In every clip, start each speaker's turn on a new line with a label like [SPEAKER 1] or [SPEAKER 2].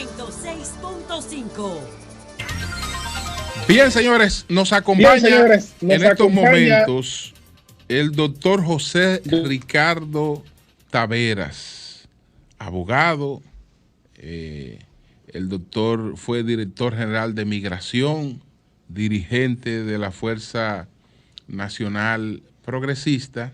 [SPEAKER 1] 106.5.
[SPEAKER 2] Bien, señores, nos acompaña en estos momentos el doctor José Ricardo Taveras, abogado. El doctor fue director general de Migración, dirigente de la Fuerza Nacional Progresista.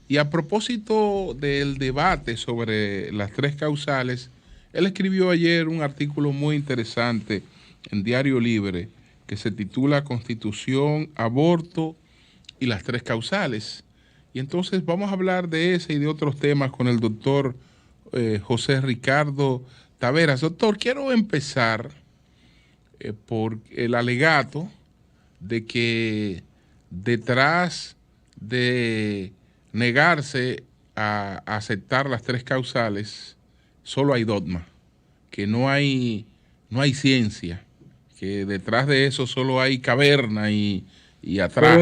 [SPEAKER 2] Y a propósito del debate sobre las tres causales, él escribió ayer un artículo muy interesante en Diario Libre que se titula Constitución, Aborto y las tres causales. Y entonces vamos a hablar de ese y de otros temas con el doctor José Ricardo Taveras. Doctor, quiero empezar por el alegato de que detrás de negarse a aceptar las tres causales, solo hay dogma, que no hay ciencia, que detrás de eso solo hay caverna y atraso.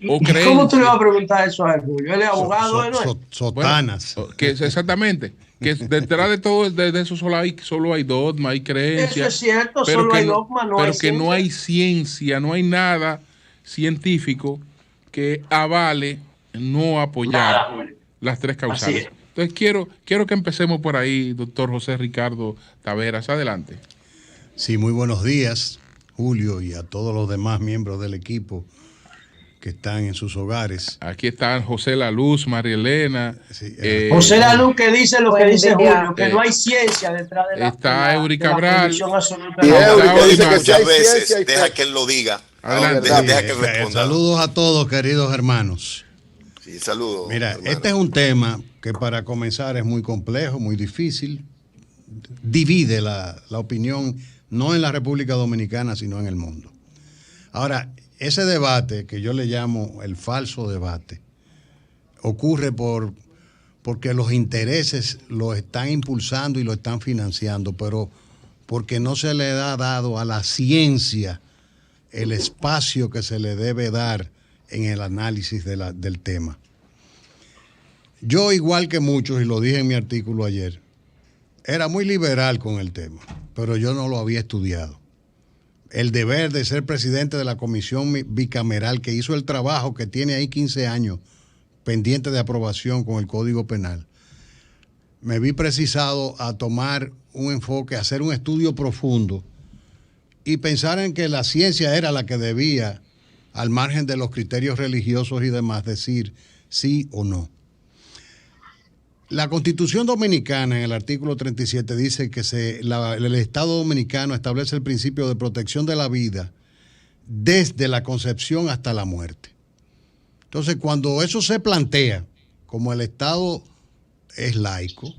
[SPEAKER 3] O creencia. ¿Cómo tú le vas a preguntar eso a él, Julio? Él es abogado, ¿no?
[SPEAKER 2] Sotanas. Bueno, que exactamente. Que detrás de todo de eso solo hay dogma, hay creencia.
[SPEAKER 3] Eso es cierto, solo hay dogma, no hay ciencia.
[SPEAKER 2] Pero que no hay ciencia, no hay nada científico que avale no apoyar las tres causales. Entonces quiero que empecemos por ahí, doctor José Ricardo Taveras. Adelante.
[SPEAKER 4] Sí, muy buenos días, Julio, y a todos los demás miembros del equipo que están en sus hogares.
[SPEAKER 2] Aquí están José La Luz, María Elena.
[SPEAKER 3] Sí, José La Luz, que dice lo que dice Julio, que no hay ciencia detrás de la.
[SPEAKER 2] Está Eury Cabral.
[SPEAKER 5] Y Eury que dice que muchas veces deja que él lo diga.
[SPEAKER 2] Adelante.
[SPEAKER 5] Deja que responda.
[SPEAKER 4] Saludos a todos, queridos hermanos.
[SPEAKER 5] Sí, saludos.
[SPEAKER 4] Mira,
[SPEAKER 5] hermano.
[SPEAKER 4] Este es un tema que para comenzar es muy complejo, muy difícil. Divide la opinión, no en la República Dominicana, sino en el mundo. Ahora, ese debate, que yo le llamo el falso debate, ocurre porque los intereses lo están impulsando y lo están financiando, pero porque no se le ha dado a la ciencia el espacio que se le debe dar en el análisis del tema. Yo, igual que muchos, y lo dije en mi artículo ayer, era muy liberal con el tema, pero yo no lo había estudiado. El deber de ser presidente de la comisión bicameral que hizo el trabajo que tiene ahí 15 años pendiente de aprobación con el Código Penal, me vi precisado a tomar un enfoque, a hacer un estudio profundo y pensar en que la ciencia era la que debía, al margen de los criterios religiosos y demás, decir sí o no. La Constitución Dominicana, en el artículo 37, dice que el Estado Dominicano establece el principio de protección de la vida desde la concepción hasta la muerte. Entonces, cuando eso se plantea, como el Estado es laico,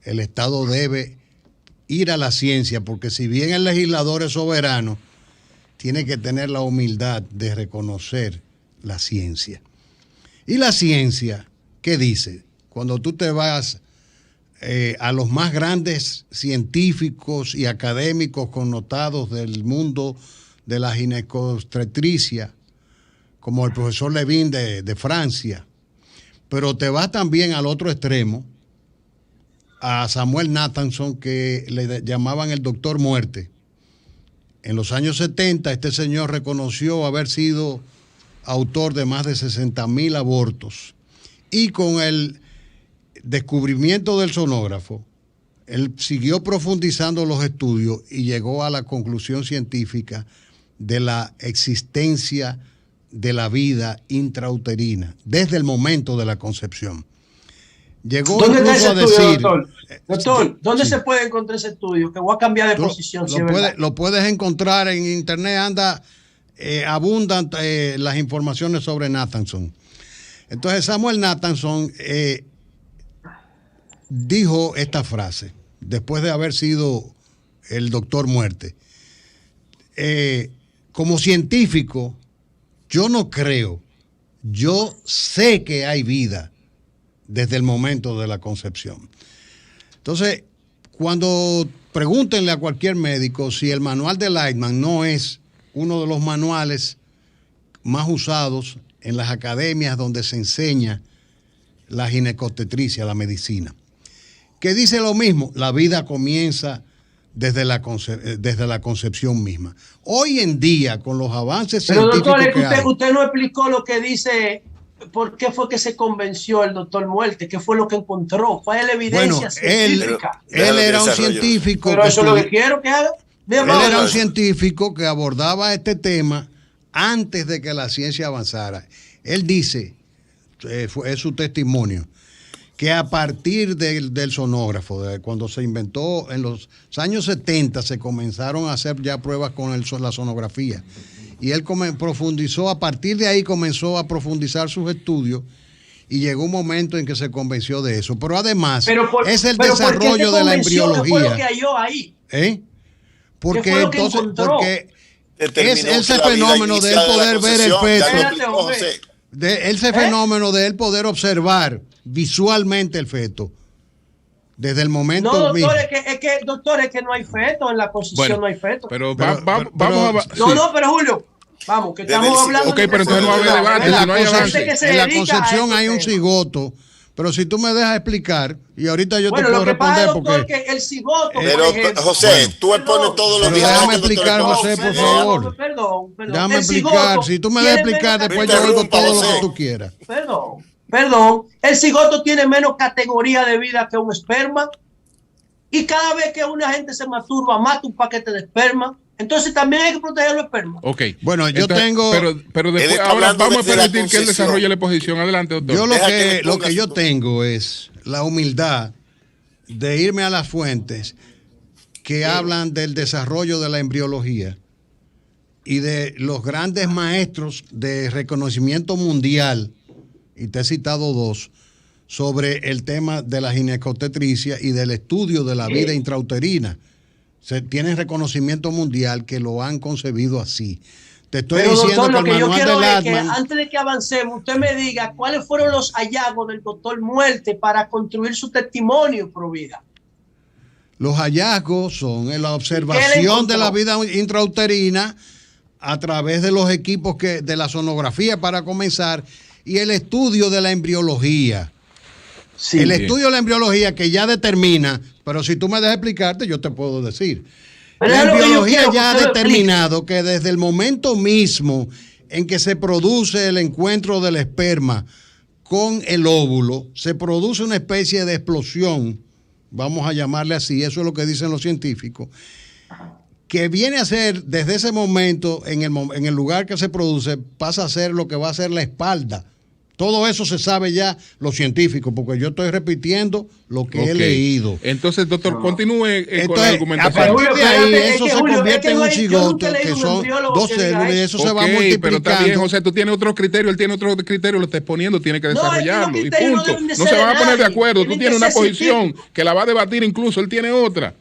[SPEAKER 4] el Estado debe ir a la ciencia, porque si bien el legislador es soberano, tiene que tener la humildad de reconocer la ciencia. Y la ciencia, ¿qué dice? Cuando tú te vas a los más grandes científicos y académicos connotados del mundo de la ginecobstetricia, como el profesor Levin de Francia, pero te vas también al otro extremo, a Samuel Nathanson, que le llamaban el Doctor Muerte. En los años 70, este señor reconoció haber sido autor de más de 60,000 abortos. Y con el descubrimiento del sonógrafo, él siguió profundizando los estudios y llegó a la conclusión científica de la existencia de la vida intrauterina desde el momento de la concepción. Llegó
[SPEAKER 3] ¿Dónde está ese estudio,
[SPEAKER 4] decir,
[SPEAKER 3] doctor? Doctor, ¿dónde se puede encontrar ese estudio? Que voy a cambiar de posición.
[SPEAKER 4] Lo puedes encontrar en internet, abundan las informaciones sobre Nathanson. Entonces Samuel Nathanson dijo esta frase, después de haber sido el Doctor Muerte. Como científico, yo no creo, yo sé que hay vida desde el momento de la concepción. Entonces, cuando pregúntenle a cualquier médico si el manual de Lightman no es uno de los manuales más usados en las academias donde se enseña la ginecobstetricia, la medicina, que dice lo mismo: la vida comienza desde la concepción misma. Hoy en día, con los avances
[SPEAKER 3] pero
[SPEAKER 4] científicos
[SPEAKER 3] doctor, usted no explicó lo que dice, por qué fue que se convenció el doctor Muerte, qué fue lo que encontró, cuál es la evidencia científica.
[SPEAKER 4] Él era un científico.
[SPEAKER 3] Pero eso es lo que quiero que haga.
[SPEAKER 4] Él era un científico que abordaba este tema antes de que la ciencia avanzara. Él dice, es su testimonio, que a partir del sonógrafo, cuando se inventó en los años 70, se comenzaron a hacer ya pruebas con la sonografía. Y él profundizó, a partir de ahí comenzó a profundizar sus estudios y llegó un momento en que se convenció de eso. Pero además, es el desarrollo de la embriología. ¿Qué fue
[SPEAKER 3] lo que halló ahí?
[SPEAKER 4] Porque es ese fenómeno de él poder ver el feto. Ese fenómeno de él poder observar visualmente el feto desde el momento mismo.
[SPEAKER 3] Doctor, es que no hay feto en la concepción, no hay feto.
[SPEAKER 2] Pero vamos a...
[SPEAKER 3] No, pero Julio, vamos, que estamos hablando.
[SPEAKER 2] Ok, pero entonces no va a haber debate, si no hay avance.
[SPEAKER 4] En la concepción hay un cigoto. Pero si tú me dejas explicar, y ahorita yo te puedo responder porque...
[SPEAKER 3] Que el cigoto,
[SPEAKER 5] pero, José, tú expones todos los días...
[SPEAKER 4] Déjame explicar, José, por favor.
[SPEAKER 3] Perdón.
[SPEAKER 4] Déjame explicar. Si tú me dejas explicar, después yo oigo todo lo que tú quieras.
[SPEAKER 3] Perdón. El cigoto tiene menos categoría de vida que un esperma. Y cada vez que una gente se masturba, mata un paquete de esperma. Entonces también hay que proteger los espermas.
[SPEAKER 2] Ok.
[SPEAKER 4] Bueno, yo tengo...
[SPEAKER 2] Pero después, ahora vamos a permitir que él desarrolle la exposición. Adelante, doctor.
[SPEAKER 4] Yo lo que yo tengo es la humildad de irme a las fuentes que hablan del desarrollo de la embriología y de los grandes maestros de reconocimiento mundial, y te he citado dos, sobre el tema de la ginecobstetricia y del estudio de la vida intrauterina. Tienen reconocimiento mundial que lo han concebido así. Te estoy diciendo
[SPEAKER 3] doctor,
[SPEAKER 4] que el manual de
[SPEAKER 3] Ladman... antes de que avancemos, usted me diga cuáles fueron los hallazgos del doctor Muerte para construir su testimonio pro vida.
[SPEAKER 4] Los hallazgos son en la observación de la vida intrauterina a través de los equipos de la sonografía para comenzar y el estudio de la embriología. Sí, el estudio de la embriología que ya determina, pero si tú me dejas explicarte, yo te puedo decir. Pero la embriología ya ha determinado que desde el momento mismo en que se produce el encuentro del esperma con el óvulo, se produce una especie de explosión, vamos a llamarle así, eso es lo que dicen los científicos, que viene a ser, desde ese momento, en el lugar que se produce, pasa a ser lo que va a ser la espalda. Todo eso se sabe ya los científicos, porque yo estoy repitiendo lo que he leído.
[SPEAKER 2] Entonces, doctor, continúe con la argumentación.
[SPEAKER 4] A partir de ahí, eso se convierte en un cigoto, que son dos células, y eso se va multiplicando.
[SPEAKER 2] Pero está bien, José, tú tienes otro criterio, él tiene otro criterio, lo está exponiendo, tiene que desarrollarlo, y punto. No se van a poner de acuerdo, tú tienes una posición que la va a debatir incluso, él tiene otra.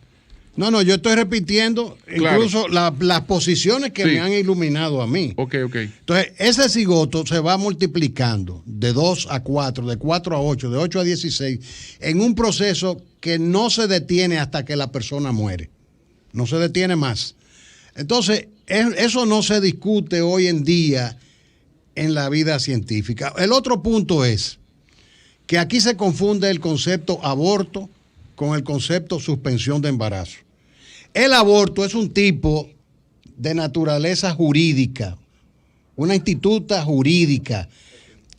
[SPEAKER 4] No, yo estoy repitiendo incluso las posiciones que me han iluminado a mí.
[SPEAKER 2] Ok.
[SPEAKER 4] Entonces, ese cigoto se va multiplicando de 2 a 4, de 4 a 8, de 8 a 16, en un proceso que no se detiene hasta que la persona muere. No se detiene más. Entonces, eso no se discute hoy en día en la vida científica. El otro punto es que aquí se confunde el concepto aborto con el concepto suspensión de embarazo. El aborto es un tipo de naturaleza jurídica, una instituta jurídica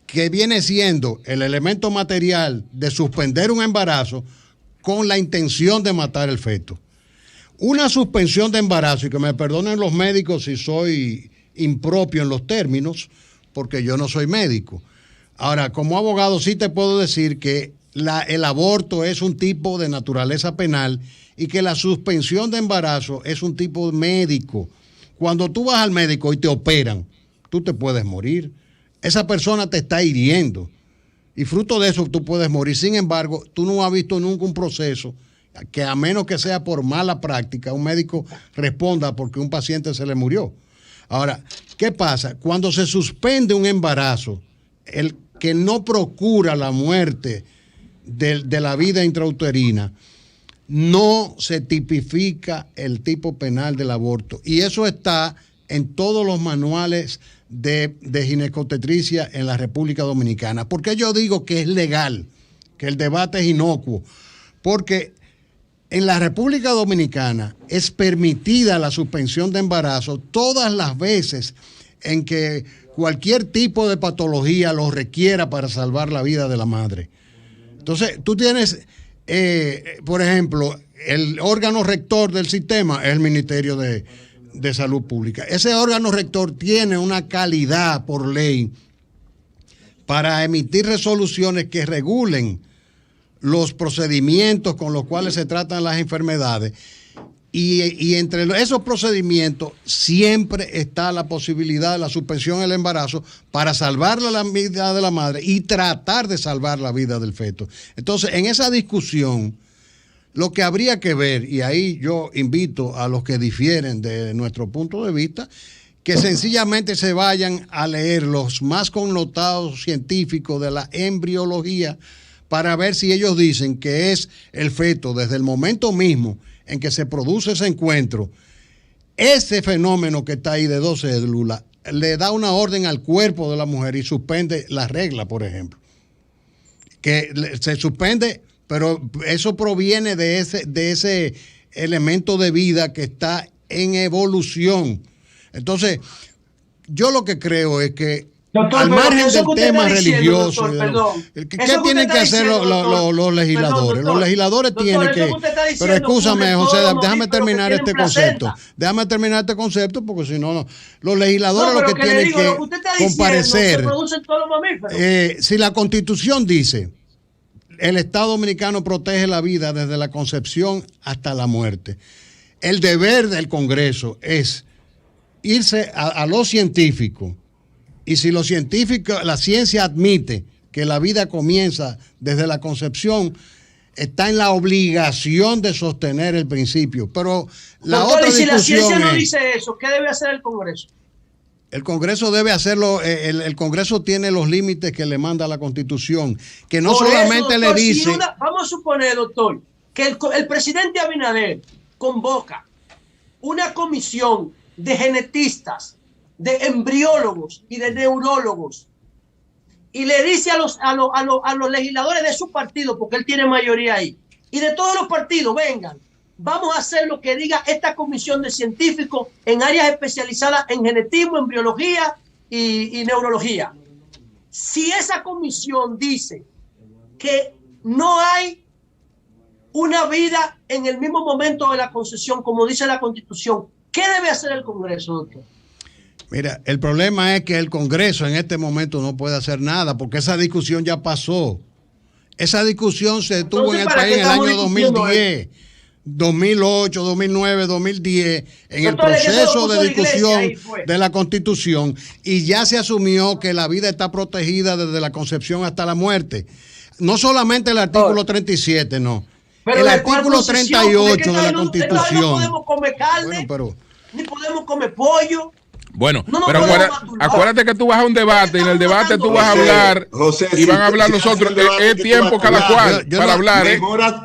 [SPEAKER 4] que viene siendo el elemento material de suspender un embarazo con la intención de matar el feto. Una suspensión de embarazo, y que me perdonen los médicos si soy impropio en los términos, porque yo no soy médico. Ahora, como abogado sí te puedo decir que el aborto es un tipo de naturaleza penal y que la suspensión de embarazo es un tipo médico. Cuando tú vas al médico y te operan, tú te puedes morir. Esa persona te está hiriendo y fruto de eso tú puedes morir. Sin embargo, tú no has visto nunca un proceso que, a menos que sea por mala práctica, un médico responda porque un paciente se le murió. Ahora, ¿qué pasa? Cuando se suspende un embarazo, el que no procura la muerte de la vida intrauterina, no se tipifica el tipo penal del aborto. Y eso está en todos los manuales de ginecobstetricia en la República Dominicana. ¿Por qué yo digo que es legal, que el debate es inocuo? Porque en la República Dominicana es permitida la suspensión de embarazo todas las veces en que cualquier tipo de patología lo requiera para salvar la vida de la madre. Entonces, tú tienes, por ejemplo, el órgano rector del sistema es el Ministerio de Salud Pública. Ese órgano rector tiene una calidad por ley para emitir resoluciones que regulen los procedimientos con los cuales se tratan las enfermedades. Y entre esos procedimientos siempre está la posibilidad de la suspensión del embarazo para salvar la vida de la madre y tratar de salvar la vida del feto. Entonces, en esa discusión, lo que habría que ver, y ahí yo invito a los que difieren de nuestro punto de vista, que sencillamente se vayan a leer los más connotados científicos de la embriología para ver si ellos dicen que es el feto desde el momento mismo en que se produce ese encuentro, ese fenómeno que está ahí de 2 células le da una orden al cuerpo de la mujer y suspende la regla, por ejemplo. Que se suspende, pero eso proviene de ese elemento de vida que está en evolución. Entonces, yo lo que creo es que doctor, al margen del tema religioso, ¿qué tienen que hacer los legisladores? Los legisladores tienen que... Pero escúchame, José, déjame terminar este concepto. Déjame terminar este concepto porque si no, los legisladores lo que tienen que comparecer. Si la Constitución dice, el Estado Dominicano protege la vida desde la concepción hasta la muerte, el deber del Congreso es irse a los científicos. Y si los científicos, la ciencia admite que la vida comienza desde la concepción, está en la obligación de sostener el principio. Pero la doctor, otra discusión,
[SPEAKER 3] si la ciencia no dice eso, ¿qué debe hacer el Congreso?
[SPEAKER 4] El Congreso debe hacerlo, el Congreso tiene los límites que le manda la Constitución, que no por solamente eso, doctor, le dice...
[SPEAKER 3] vamos a suponer, doctor, que el presidente Abinader convoca una comisión de genetistas, de embriólogos y de neurólogos, y le dice a los legisladores de su partido, porque él tiene mayoría ahí, y de todos los partidos, vengan, vamos a hacer lo que diga esta comisión de científicos en áreas especializadas en genetismo, embriología y neurología. Si esa comisión dice que no hay una vida en el mismo momento de la concepción, como dice la Constitución, ¿qué debe hacer el Congreso, doctor?
[SPEAKER 4] Mira, el problema es que el Congreso en este momento no puede hacer nada porque esa discusión ya pasó. Esa discusión se tuvo en el país en el año 2010, 2008, 2009, 2010, en el proceso de discusión de la Constitución, y ya se asumió que la vida está protegida desde la concepción hasta la muerte. No solamente el artículo 37, no. Pero el artículo 38 de la Constitución. No
[SPEAKER 3] podemos comer carne, ni podemos comer pollo.
[SPEAKER 2] Bueno, pero acuérdate que tú vas a un debate y en el debate tú vas a hablar y van a hablar los otros. Es tiempo cada cual para hablar.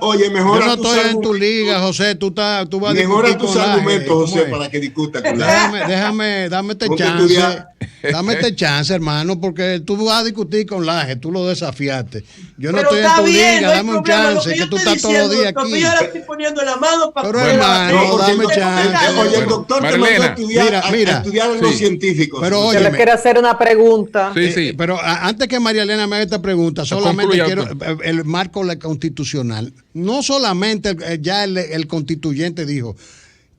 [SPEAKER 4] Oye, mejora. Yo no estoy en tu liga, José. Tú vas a discutir.
[SPEAKER 5] Mejora tus argumentos, José, para que discutas.
[SPEAKER 4] Dame este chance. Dame este chance, hermano, porque tú vas a discutir con Laje. Tú lo desafiaste. Yo no estoy en tu liga. Dame un chance, que tú estás todos los días aquí.
[SPEAKER 3] Yo le estoy poniendo la mano para.
[SPEAKER 4] Pero hermano, dame chance.
[SPEAKER 5] Oye, el doctor te mandó a estudiar los científicos.
[SPEAKER 1] Pero yo le quiero hacer una pregunta.
[SPEAKER 2] Sí.
[SPEAKER 4] Pero antes que María Elena me haga esta pregunta, solamente quiero el marco constitucional. No solamente ya el constituyente dijo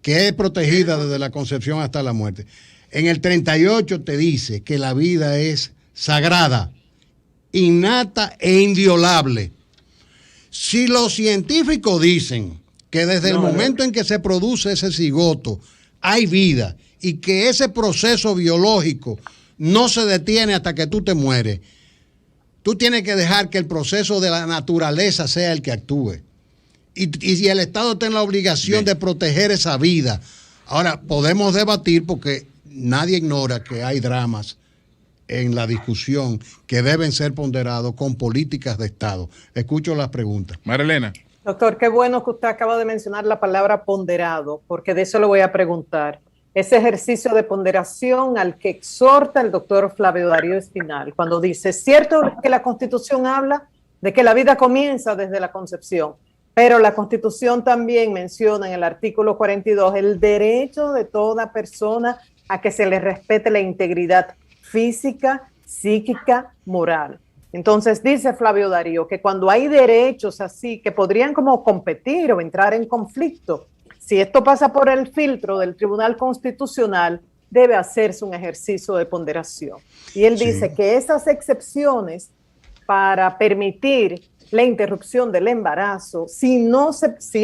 [SPEAKER 4] que es protegida desde la concepción hasta la muerte. En el 38 te dice que la vida es sagrada, innata e inviolable. Si los científicos dicen que desde el momento en que se produce ese cigoto hay vida y que ese proceso biológico no se detiene hasta que tú te mueres, tú tienes que dejar que el proceso de la naturaleza sea el que actúe. Y el Estado tiene la obligación de proteger esa vida. Ahora, podemos debatir porque nadie ignora que hay dramas en la discusión que deben ser ponderados con políticas de Estado. Escucho las preguntas.
[SPEAKER 2] Marilena.
[SPEAKER 1] Doctor, qué bueno que usted acaba de mencionar la palabra ponderado, porque de eso le voy a preguntar. Ese ejercicio de ponderación al que exhorta el doctor Flavio Darío Espinal, cuando dice, es cierto que la Constitución habla de que la vida comienza desde la concepción, Pero la Constitución también menciona en el artículo 42 el derecho de toda persona a que se le respete la integridad física, psíquica, moral. Entonces dice Flavio Darío que cuando hay derechos así que podrían como competir o entrar en conflicto, si esto pasa por el filtro del Tribunal Constitucional, debe hacerse un ejercicio de ponderación. Y él dice que esas excepciones para permitir la interrupción del embarazo, si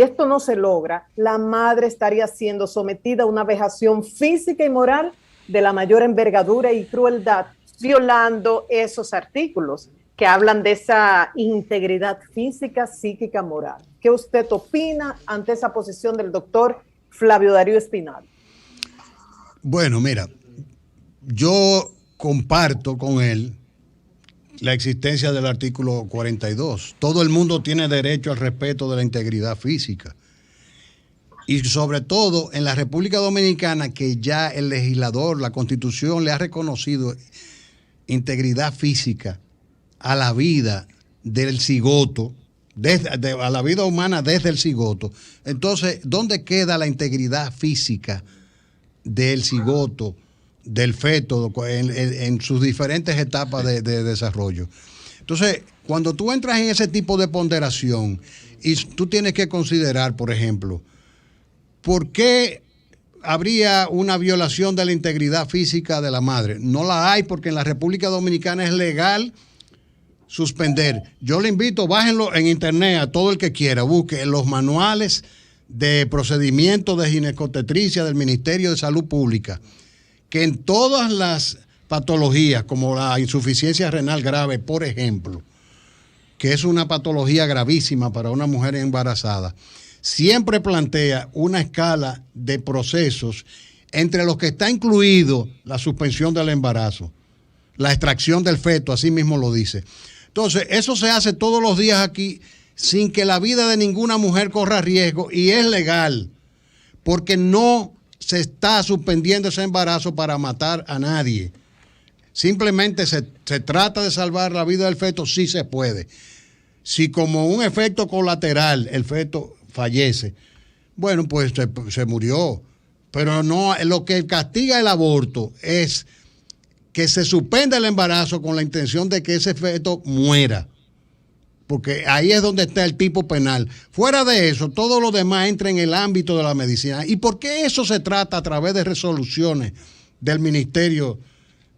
[SPEAKER 1] esto no se logra, la madre estaría siendo sometida a una vejación física y moral de la mayor envergadura y crueldad, violando esos artículos que hablan de esa integridad física, psíquica, moral. ¿Qué usted opina ante esa posición del doctor Flavio Darío Espinal?
[SPEAKER 4] Bueno, mira, yo comparto con él la existencia del artículo 42. Todo el mundo tiene derecho al respeto de la integridad física. Y sobre todo en la República Dominicana, que ya el legislador, la Constitución le ha reconocido integridad física a la vida del cigoto, a la vida humana desde el cigoto. Entonces, ¿dónde queda la integridad física del cigoto, del feto, en sus diferentes etapas de desarrollo? Entonces, cuando tú entras en ese tipo de ponderación, y tú tienes que considerar, por ejemplo, ¿por qué habría una violación de la integridad física de la madre? No la hay, porque en la República Dominicana es legal suspender. Yo le invito, bájenlo en internet a todo el que quiera, busque los manuales de procedimiento de ginecobstetricia del Ministerio de Salud Pública, que en todas las patologías, como la insuficiencia renal grave, por ejemplo, que es una patología gravísima para una mujer embarazada, siempre plantea una escala de procesos entre los que está incluido la suspensión del embarazo, la extracción del feto, así mismo lo dice. Entonces, eso se hace todos los días aquí sin que la vida de ninguna mujer corra riesgo, y es legal, porque no se está suspendiendo ese embarazo para matar a nadie. Simplemente se trata de salvar la vida del feto, sí se puede. Si como un efecto colateral el feto fallece, bueno, pues se murió. Pero no, lo que castiga el aborto es que se suspenda el embarazo con la intención de que ese feto muera, porque ahí es donde está el tipo penal. Fuera de eso, todo lo demás entra en el ámbito de la medicina. ¿Y por qué eso se trata a través de resoluciones del Ministerio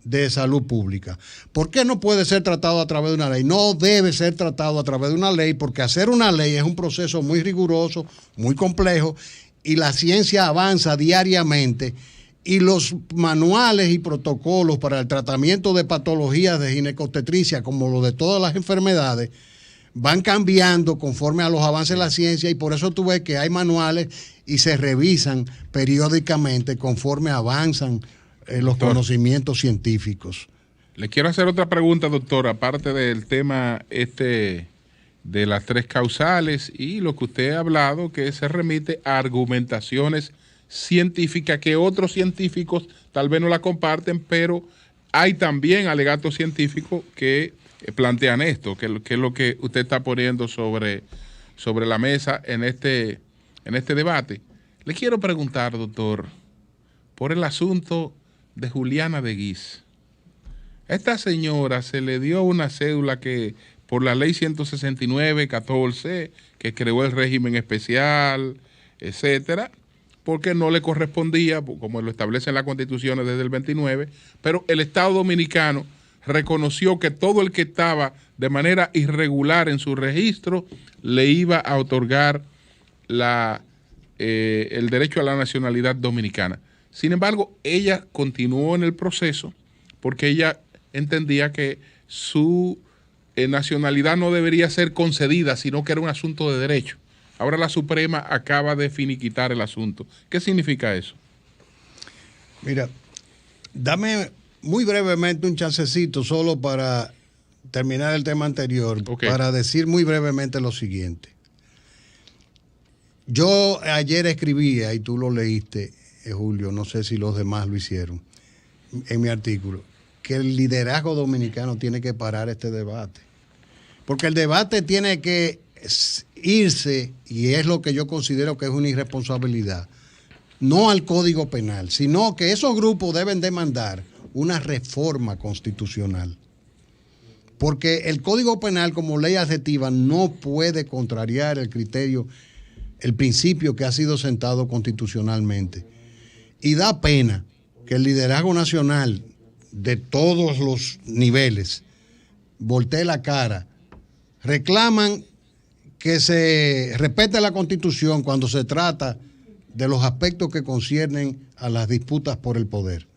[SPEAKER 4] de Salud Pública? ¿Por qué no puede ser tratado a través de una ley? No debe ser tratado a través de una ley, porque hacer una ley es un proceso muy riguroso, muy complejo, y la ciencia avanza diariamente, y los manuales y protocolos para el tratamiento de patologías de ginecobstetricia, como lo de todas las enfermedades, van cambiando conforme a los avances de la ciencia, y por eso tú ves que hay manuales y se revisan periódicamente conforme avanzan los conocimientos científicos.
[SPEAKER 2] Le quiero hacer otra pregunta, doctor, aparte del tema de las tres causales y lo que usted ha hablado, que se remite a argumentaciones científicas que otros científicos tal vez no la comparten, pero hay también alegatos científicos que plantean esto, que es lo que usted está poniendo sobre la mesa en este debate. Le quiero preguntar, doctor, por el asunto de Juliana de Guiz. A esta señora se le dio una cédula que por la ley 169-14, que creó el régimen especial, etcétera, porque no le correspondía, como lo establece en la Constitución desde el 29, pero el Estado Dominicano reconoció que todo el que estaba de manera irregular en su registro le iba a otorgar el derecho a la nacionalidad dominicana. Sin embargo, ella continuó en el proceso porque ella entendía que su nacionalidad no debería ser concedida, sino que era un asunto de derecho. Ahora la Suprema acaba de finiquitar el asunto. ¿Qué significa eso?
[SPEAKER 4] Mira, dame muy brevemente un chancecito solo para terminar el tema anterior, para decir muy brevemente lo siguiente. Yo ayer escribía, y tú lo leíste, Julio, no sé si los demás lo hicieron, en mi artículo, que el liderazgo dominicano tiene que parar este debate. Porque el debate tiene que irse, y es lo que yo considero que es una irresponsabilidad, no al Código Penal, sino que esos grupos deben demandar una reforma constitucional. Porque el Código Penal como ley adjetiva no puede contrariar el criterio, el principio que ha sido sentado constitucionalmente. Y da pena que el liderazgo nacional de todos los niveles voltee la cara, reclaman que se respete la Constitución cuando se trata de los aspectos que conciernen a las disputas por el poder.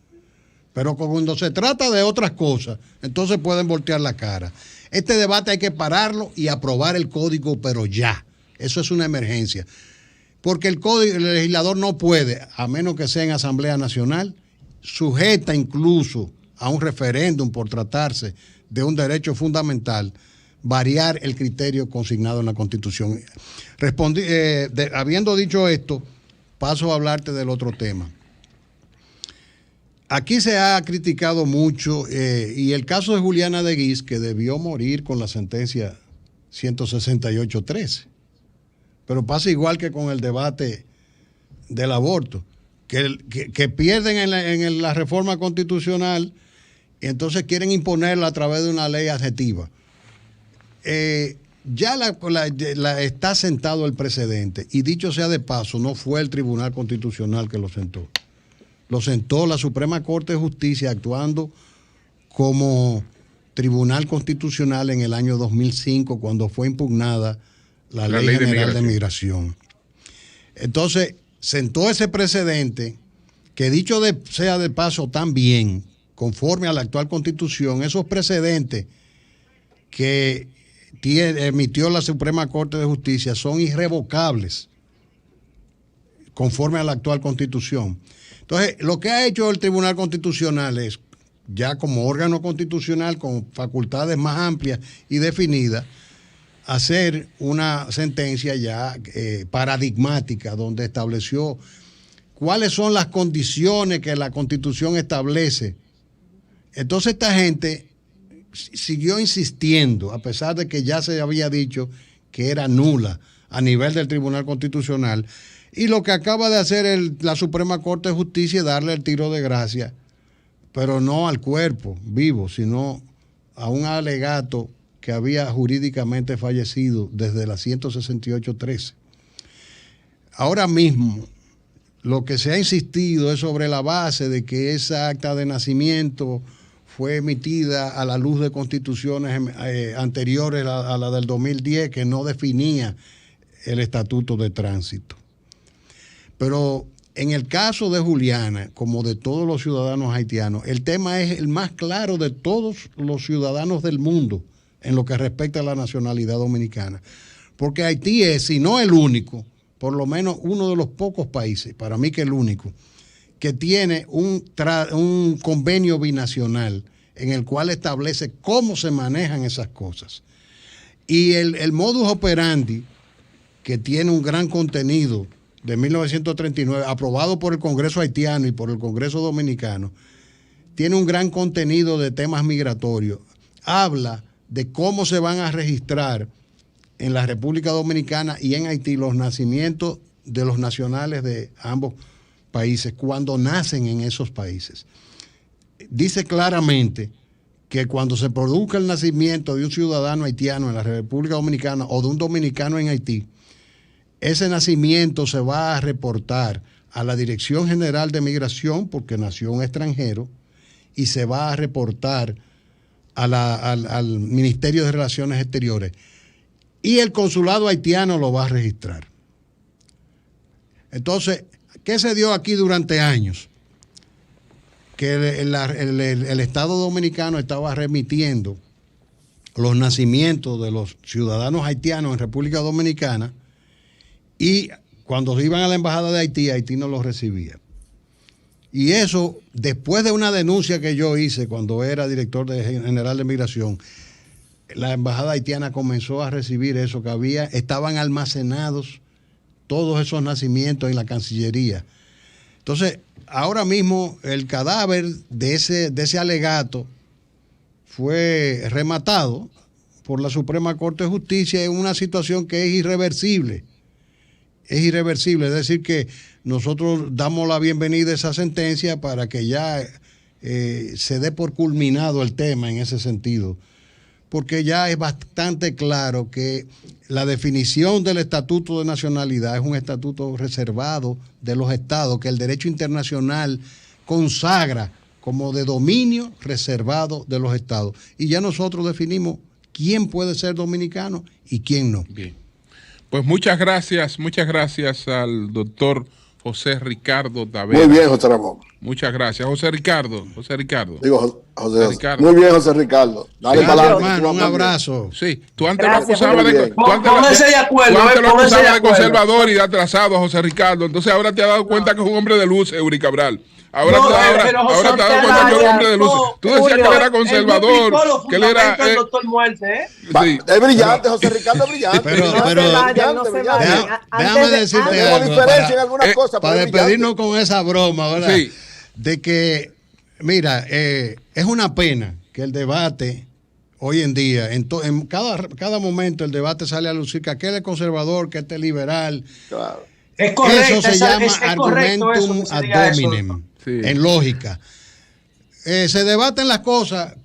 [SPEAKER 4] Pero cuando se trata de otras cosas, entonces pueden voltear la cara. Este debate hay que pararlo y aprobar el código, pero ya. Eso es una emergencia. Porque el legislador no puede, a menos que sea en Asamblea Nacional, sujeta incluso a un referéndum por tratarse de un derecho fundamental, variar el criterio consignado en la Constitución. Habiendo dicho esto, paso a hablarte del otro tema. Aquí se ha criticado mucho, y el caso de Juliana de Guiz, que debió morir con la sentencia 168-13. Pero pasa igual que con el debate del aborto, que pierden en la reforma constitucional y entonces quieren imponerla a través de una ley adjetiva. Ya está sentado el precedente, y dicho sea de paso, no fue el Tribunal Constitucional que lo sentó. Lo sentó la Suprema Corte de Justicia actuando como Tribunal Constitucional en el año 2005, cuando fue impugnada la Ley General de Migración. Entonces, sentó ese precedente que, dicho sea de paso también, conforme a la actual Constitución, esos precedentes que emitió la Suprema Corte de Justicia son irrevocables, conforme a la actual Constitución. Entonces, lo que ha hecho el Tribunal Constitucional es, ya como órgano constitucional con facultades más amplias y definidas, hacer una sentencia ya paradigmática, donde estableció cuáles son las condiciones que la Constitución establece. Entonces esta gente siguió insistiendo, a pesar de que ya se había dicho que era nula a nivel del Tribunal Constitucional, y lo que acaba de hacer la Suprema Corte de Justicia es darle el tiro de gracia, pero no al cuerpo vivo, sino a un alegato que había jurídicamente fallecido desde la 168-13. Ahora mismo, lo que se ha insistido es sobre la base de que esa acta de nacimiento fue emitida a la luz de constituciones anteriores a la del 2010, que no definía el estatuto de tránsito. Pero en el caso de Juliana, como de todos los ciudadanos haitianos, el tema es el más claro de todos los ciudadanos del mundo en lo que respecta a la nacionalidad dominicana. Porque Haití es, si no el único, por lo menos uno de los pocos países, para mí que el único, que tiene un convenio binacional en el cual establece cómo se manejan esas cosas. Y el modus operandi, que tiene un gran contenido de 1939, aprobado por el Congreso haitiano y por el Congreso dominicano, tiene un gran contenido de temas migratorios. Habla de cómo se van a registrar en la República Dominicana y en Haití los nacimientos de los nacionales de ambos países cuando nacen en esos países. Dice claramente que cuando se produzca el nacimiento de un ciudadano haitiano en la República Dominicana o de un dominicano en Haití, ese nacimiento se va a reportar a la Dirección General de Migración, porque nació un extranjero, y se va a reportar al Ministerio de Relaciones Exteriores. Y el consulado haitiano lo va a registrar. Entonces, ¿qué se dio aquí durante años? Que el Estado Dominicano estaba remitiendo los nacimientos de los ciudadanos haitianos en República Dominicana, y cuando iban a la Embajada de Haití, Haití no los recibía. Y eso, después de una denuncia que yo hice cuando era director general de Migración, la Embajada haitiana comenzó a recibir eso, que estaban almacenados todos esos nacimientos en la Cancillería. Entonces, ahora mismo el cadáver de ese alegato fue rematado por la Suprema Corte de Justicia en una situación que es irreversible. Es irreversible, es decir que nosotros damos la bienvenida a esa sentencia para que ya se dé por culminado el tema en ese sentido, porque ya es bastante claro que la definición del Estatuto de Nacionalidad es un estatuto reservado de los estados, que el derecho internacional consagra como de dominio reservado de los estados. Y ya nosotros definimos quién puede ser dominicano y quién no.
[SPEAKER 2] Bien. Pues muchas gracias al doctor José Ricardo Tavera.
[SPEAKER 6] Muy bien, José Ramón.
[SPEAKER 2] Muchas gracias. José Ricardo.
[SPEAKER 6] Digo, José Ricardo. Muy bien, José Ricardo. Dale para adelante,
[SPEAKER 4] hermano, un abrazo.
[SPEAKER 2] Sí, tú antes lo acusabas de conservador y de atrasado a José Ricardo. Entonces ahora te has dado cuenta que es un hombre de luz, Eury Cabral. Ahora te has dado cuenta que es un hombre de luz. Tú decías que él era conservador, que él era...
[SPEAKER 6] Es brillante, José Ricardo es brillante.
[SPEAKER 4] Déjame decirte algo para despedirnos con esa broma, ¿verdad?
[SPEAKER 2] Sí.
[SPEAKER 4] De que, mira, es una pena que el debate hoy en día, en cada momento el debate sale a lucir que aquel es conservador, que este es liberal.
[SPEAKER 6] Claro.
[SPEAKER 3] Es correcto,
[SPEAKER 4] eso se llama argumentum ad hominem, en lógica. Se debaten las cosas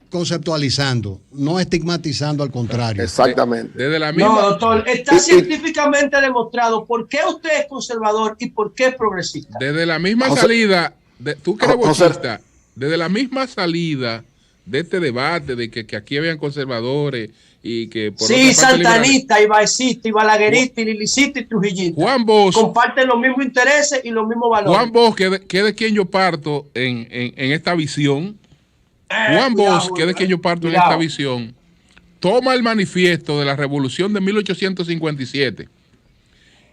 [SPEAKER 4] conceptualizando, no estigmatizando, al contrario.
[SPEAKER 6] Exactamente.
[SPEAKER 2] Desde la misma...
[SPEAKER 3] No, doctor, está científicamente demostrado por qué usted es conservador y por qué es progresista.
[SPEAKER 2] Desde la misma salida, tú que eres bochista, desde la misma salida de este debate de que aquí habían conservadores y que por
[SPEAKER 3] santanista y baecista y balaguerista y lilicista y trujillista.
[SPEAKER 2] Juan Bosch
[SPEAKER 3] comparten los mismos intereses y los mismos valores.
[SPEAKER 2] Juan Bosch, que de quien yo parto en esta visión, Juan Bosch, que de quien yo parto en esta visión, toma el manifiesto de la Revolución de 1857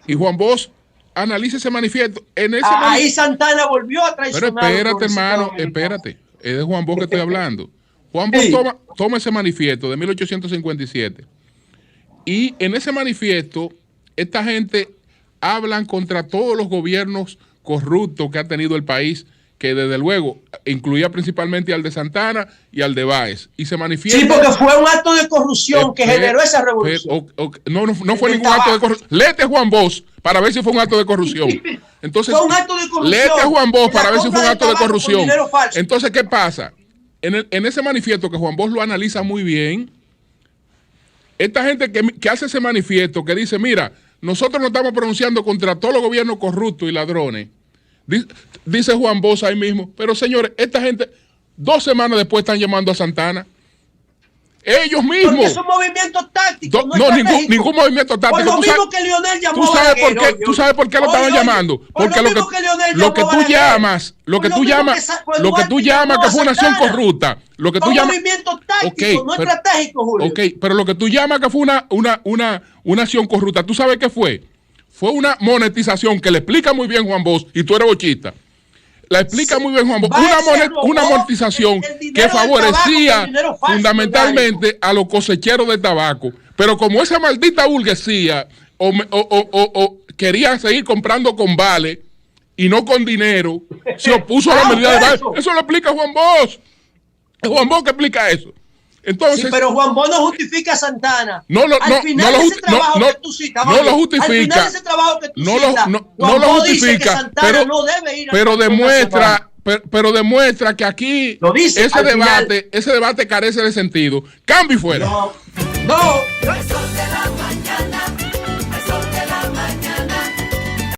[SPEAKER 2] y Juan Bosch analiza ese manifiesto.
[SPEAKER 3] Ahí Santana volvió a traicionar.
[SPEAKER 2] Pero espérate, hermano, espérate. Es de Juan Bosch que estoy hablando. Juan Bosch toma ese manifiesto de 1857 y en ese manifiesto esta gente hablan contra todos los gobiernos corruptos que ha tenido el país, que desde luego incluía principalmente al de Santana y al de Báez. Y se manifiesta...
[SPEAKER 3] Sí, porque fue un acto de corrupción que generó esa revolución.
[SPEAKER 2] No fue ningún acto de corrupción. Léete Juan Bosch para ver si fue un acto de corrupción. Entonces,
[SPEAKER 3] fue un acto de corrupción.
[SPEAKER 2] Léete Juan Bosch para ver si fue un acto de corrupción. Entonces, ¿qué pasa? En ese manifiesto, que Juan Bosch lo analiza muy bien, esta gente que hace ese manifiesto, que dice, mira, nosotros nos estamos pronunciando contra todos los gobiernos corruptos y ladrones, dice Juan Bosch ahí mismo, pero señores, esta gente 2 semanas después están llamando a Santana. Ellos mismos. Porque
[SPEAKER 3] es un movimiento táctico.
[SPEAKER 2] Ningún movimiento táctico.
[SPEAKER 3] Por lo mismo que Lionel llamó a Balaguer.
[SPEAKER 2] ¿Tú sabes por qué lo estaban llamando? Porque lo que tú llamas que fue una acción corrupta. Lo que tú llamas.
[SPEAKER 3] Un movimiento táctico, no estratégico, Julio.
[SPEAKER 2] Ok, pero lo que tú llamas que fue una acción corrupta, ¿tú sabes qué fue? Fue una monetización que le explica muy bien Juan Bosch, y tú eres bochista. La explica muy bien Juan Bosch. Una monetización que favorecía fundamentalmente a los cosecheros de tabaco. Pero como esa maldita burguesía quería seguir comprando con vale y no con dinero, se opuso a la medida de vale. Eso lo explica Juan Bosch. Es Juan Bosch que explica eso. Entonces,
[SPEAKER 3] sí, pero Juan Bosch no justifica a Santana.
[SPEAKER 2] No lo justifica. Pero demuestra que aquí ese debate carece de sentido. Cambio y fuera.
[SPEAKER 3] No.